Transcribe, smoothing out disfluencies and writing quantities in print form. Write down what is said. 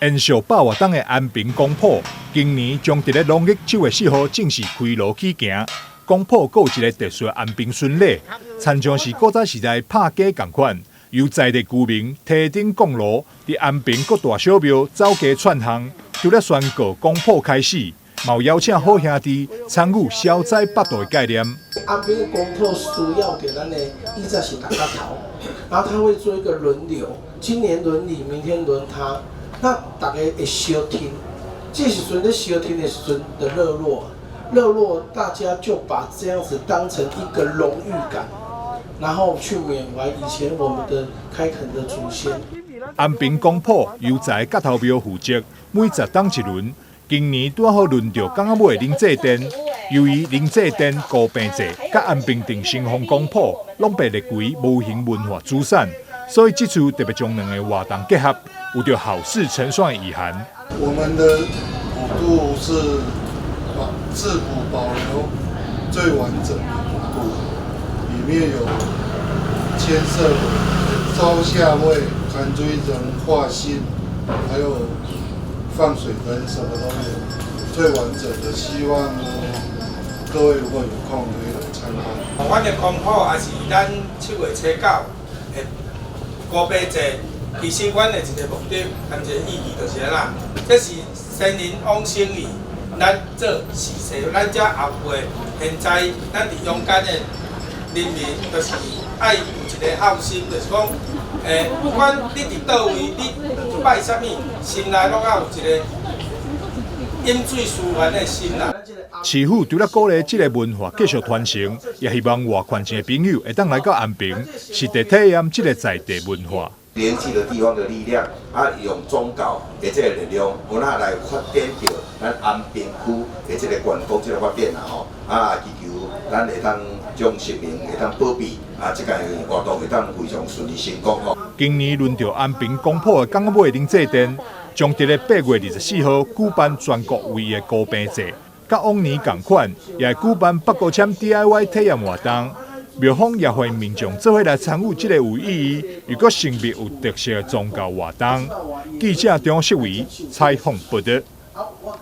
延续百活动的安平公埔，今年将伫咧农历7月4号正式开路起行。公埔还有一个特殊的安平巡礼，参像是古早时代拍鸡同款，由在地居民提灯供炉，伫安平各大小庙走街串巷，除了宣告公埔开始，嘛有邀请好兄弟参与消灾八道的概念。安平的公埔需要给咱的依照是大家头，然后他会做一个轮流，今年轮你，明天轮他。那大家会相听，这时阵咧相听的时阵的热络，大家就把这样子当成一个荣誉感，然后去缅怀以前我们的开垦的祖先。安平公埔由在角头庙负责，每10档一轮。今年拄好轮到港仔尾灵祭殿，由于灵祭殿高病节甲安平定新丰公埔拢被列为无形文化资产，所以这次特别将两个活动结合，有着好事成双的意涵。我们的普渡是自古保留最完整的普渡，里面有牵涉烧下位、含水人画心，还有放水灯，什么都有，最完整的。希望各位如果有空可以来参观。阮的公埔也是咱7月初9的高白节，其实阮的一个目的，含一个意义就是啦，这是先人往生意，咱做事世，咱遮后辈现在咱伫阳间的人民，就是爱有一个孝心，就是讲，不管你伫倒位，你拜啥物，心内拢要有一个饮水思源的心啦。市府除了鼓励这个文化继续传承，也希望外县市的朋友会当来到安平，实地体验这个在地文化。连接了地方的力量，用宗教的这个力量，有哪来发展到咱安平区的这个观光这个发展祈求咱会当将市民会当保庇这个活动会当非常顺利成功今年轮到安平公埔的港仔尾灵祭殿，将伫咧8月24号举办全国唯一的高病节，甲往年同款，也会举办8个签 DIY 体验活动。庙方也欢迎民众做伙来参与这个有意义又阁神秘有特色的宗教活动。记者张世伟采访报道。